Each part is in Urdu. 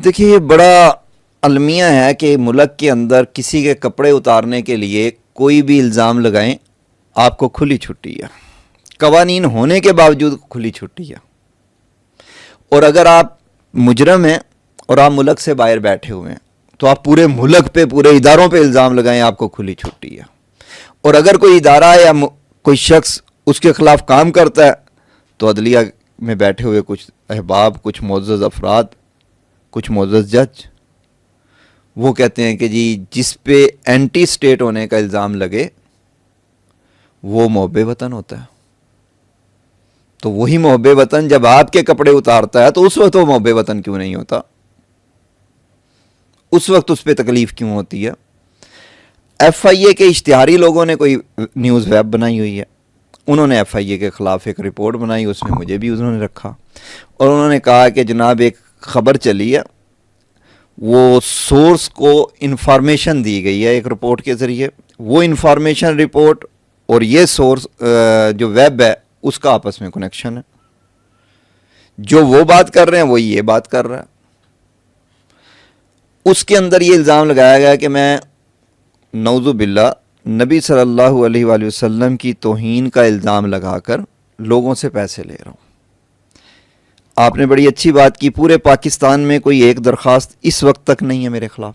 دیکھیے یہ بڑا المیہ ہے کہ ملک کے اندر کسی کے کپڑے اتارنے کے لیے کوئی بھی الزام لگائیں آپ کو کھلی چھٹی ہے، قوانین ہونے کے باوجود کھلی چھٹی ہے۔ اور اگر آپ مجرم ہیں اور آپ ملک سے باہر بیٹھے ہوئے ہیں تو آپ پورے ملک پہ، پورے اداروں پہ الزام لگائیں، آپ کو کھلی چھٹی ہے۔ اور اگر کوئی ادارہ یا کوئی شخص اس کے خلاف کام کرتا ہے تو عدلیہ میں بیٹھے ہوئے کچھ احباب، کچھ معزز افراد، کچھ معزز جج، وہ کہتے ہیں کہ جی جس پہ اینٹی سٹیٹ ہونے کا الزام لگے وہ محب وطن ہوتا ہے۔ تو وہی محب وطن جب آپ کے کپڑے اتارتا ہے تو اس وقت وہ محب وطن کیوں نہیں ہوتا؟ اس وقت اس پہ تکلیف کیوں ہوتی ہے؟ ایف آئی اے کے اشتہاری لوگوں نے کوئی نیوز ویب بنائی ہوئی ہے، انہوں نے ایف آئی اے کے خلاف ایک رپورٹ بنائی، اس میں مجھے بھی انہوں نے رکھا اور انہوں نے کہا کہ جناب ایک خبر چلی ہے، وہ سورس کو انفارمیشن دی گئی ہے ایک رپورٹ کے ذریعے، وہ انفارمیشن رپورٹ اور یہ سورس جو ویب ہے اس کا آپس میں کنیکشن ہے، جو وہ بات کر رہے ہیں وہی یہ بات کر رہا ہے۔ اس کے اندر یہ الزام لگایا گیا کہ میں نعوذ باللہ نبی صلی اللہ علیہ وآلہ وسلم کی توہین کا الزام لگا کر لوگوں سے پیسے لے رہا ہوں۔ آپ نے بڑی اچھی بات کی، پورے پاکستان میں کوئی ایک درخواست اس وقت تک نہیں ہے میرے خلاف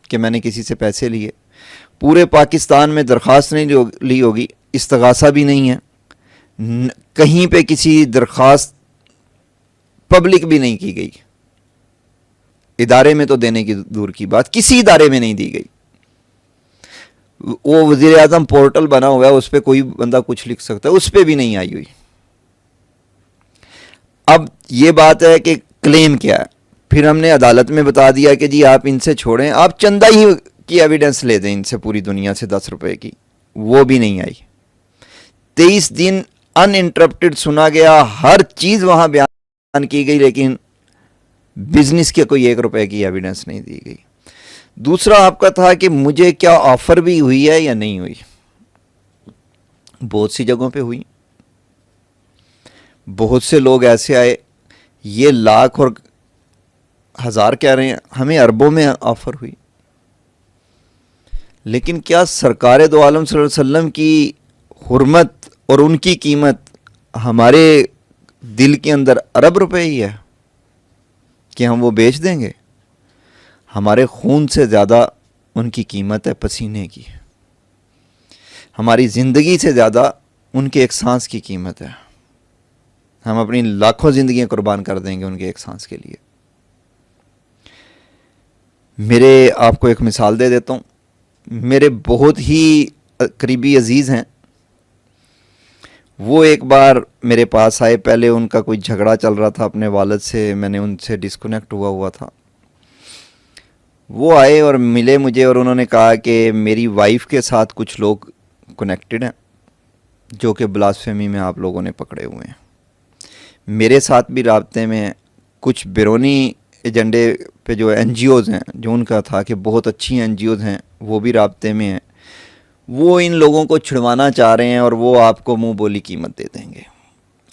کہ میں نے کسی سے پیسے لیے، پورے پاکستان میں درخواست نہیں لی ہوگی، استغاثہ بھی نہیں ہے، کہیں پہ کسی درخواست پبلک بھی نہیں کی گئی، ادارے میں تو دینے کی دور کی بات، کسی ادارے میں نہیں دی گئی۔ وہ وزیر اعظم پورٹل بنا ہوا ہے، اس پہ کوئی بندہ کچھ لکھ سکتا ہے، اس پہ بھی نہیں آئی ہوئی۔ اب یہ بات ہے کہ کلیم کیا ہے، پھر ہم نے عدالت میں بتا دیا کہ جی آپ ان سے چھوڑیں، آپ چندہ ہی کی ایویڈنس لے دیں ان سے پوری دنیا سے 10 روپے کی، وہ بھی نہیں آئی۔ 23 دن ان انٹرپٹڈ سنا گیا، ہر چیز وہاں بیان کی گئی، لیکن بزنس کے کوئی 1 روپے کی ایویڈنس نہیں دی گئی۔ دوسرا آپ کا تھا کہ مجھے کیا آفر بھی ہوئی ہے یا نہیں ہوئی، بہت سی جگہوں پہ ہوئی، بہت سے لوگ ایسے آئے، یہ لاکھ اور ہزار کہہ رہے ہیں، ہمیں اربوں میں آفر ہوئی، لیکن کیا سرکار دو عالم صلی اللہ علیہ وسلم کی حرمت اور ان کی قیمت ہمارے دل کے اندر ارب روپے ہی ہے کہ ہم وہ بیچ دیں گے؟ ہمارے خون سے زیادہ ان کی قیمت ہے پسینے کی، ہماری زندگی سے زیادہ ان کے ایک سانس کی قیمت ہے، ہم اپنی لاکھوں زندگیاں قربان کر دیں گے ان کے ایک سانس کے لیے۔ میرے آپ کو ایک مثال دے دیتا ہوں، میرے بہت ہی قریبی عزیز ہیں، وہ ایک بار میرے پاس آئے، پہلے ان کا کوئی جھگڑا چل رہا تھا اپنے والد سے، میں نے ان سے ڈسکنیکٹ ہوا تھا، وہ آئے اور ملے مجھے اور انہوں نے کہا کہ میری وائف کے ساتھ کچھ لوگ کنیکٹڈ ہیں جو کہ بلاسفیمی میں آپ لوگوں نے پکڑے ہوئے ہیں، میرے ساتھ بھی رابطے میں ہیں، کچھ بیرونی ایجنڈے پہ جو این جی اوز ہیں، جو ان کا تھا کہ بہت اچھی این جی اوز ہیں، وہ بھی رابطے میں ہیں، وہ ان لوگوں کو چھڑوانا چاہ رہے ہیں اور وہ آپ کو منہ بولی قیمت دے دیں گے،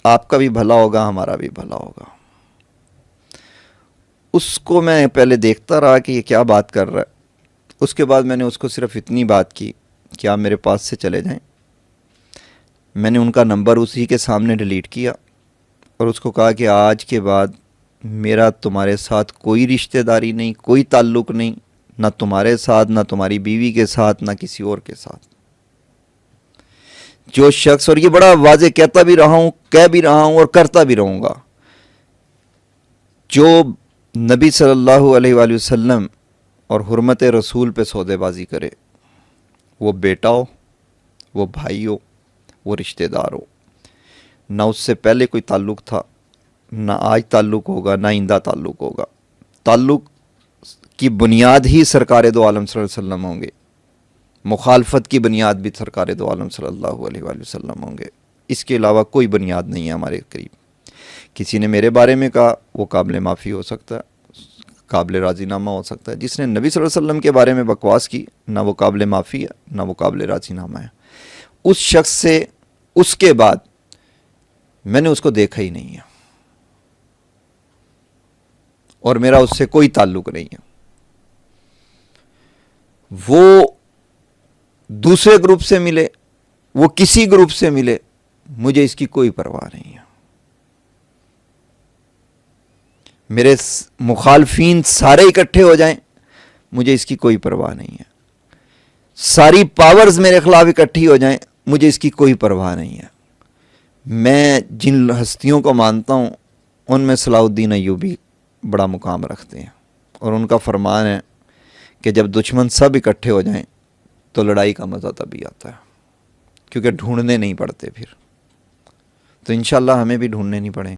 آپ کا بھی بھلا ہوگا، ہمارا بھی بھلا ہوگا۔ اس کو میں پہلے دیکھتا رہا کہ یہ کیا بات کر رہا ہے، اس کے بعد میں نے اس کو صرف اتنی بات کی کہ آپ میرے پاس سے چلے جائیں۔ میں نے ان کا نمبر اسی کے سامنے ڈیلیٹ کیا اور اس کو کہا کہ آج کے بعد میرا تمہارے ساتھ کوئی رشتہ داری نہیں، کوئی تعلق نہیں، نہ تمہارے ساتھ، نہ تمہاری بیوی کے ساتھ، نہ کسی اور کے ساتھ۔ جو شخص، اور یہ بڑا واضح کہتا بھی رہا ہوں، کہہ بھی رہا ہوں اور کرتا بھی رہوں گا، جو نبی صلی اللہ علیہ وآلہ وسلم اور حرمت رسول پہ سودے بازی کرے، وہ بیٹا ہو، وہ بھائی ہو، وہ رشتہ دار ہو، نہ اس سے پہلے کوئی تعلق تھا، نہ آج تعلق ہوگا، نہ آئندہ تعلق ہوگا، تعلق کی بنیاد ہی سرکار دو عالم صلی اللہ علیہ وسلم ہوں گے، مخالفت کی بنیاد بھی سرکار دو عالم صلی اللہ علیہ وآلہ وسلم ہوں گے، اس کے علاوہ کوئی بنیاد نہیں ہے ہمارے قریب۔ کسی نے میرے بارے میں کہا، وہ قابل معافی ہو سکتا ہے، قابل راضی نامہ ہو سکتا ہے، جس نے نبی صلی اللہ علیہ وسلم کے بارے میں بکواس کی، نہ وہ قابل معافی ہے، نہ وہ قابل راضی نامہ ہے۔ اس شخص سے اس کے بعد میں نے اس کو دیکھا ہی نہیں ہے، اور میرا اس سے کوئی تعلق نہیں ہے. وہ دوسرے گروپ سے ملے, وہ کسی گروپ سے ملے, مجھے اس کی کوئی پرواہ نہیں ہے. میرے مخالفین سارے اکٹھے ہو جائیں, مجھے اس کی کوئی پرواہ نہیں ہے. ساری پاورز میرے خلاف اکٹھی ہو جائیں, مجھے اس کی کوئی پرواہ نہیں ہے. میں جن ہستیوں کو مانتا ہوں ان میں صلاح الدین ایوبی بڑا مقام رکھتے ہیں, اور ان کا فرمان ہے کہ جب دشمن سب اکٹھے ہو جائیں تو لڑائی کا مزہ تبھی آتا ہے, کیونکہ ڈھونڈنے نہیں پڑتے پھر. تو انشاءاللہ ہمیں بھی ڈھونڈنے نہیں پڑیں.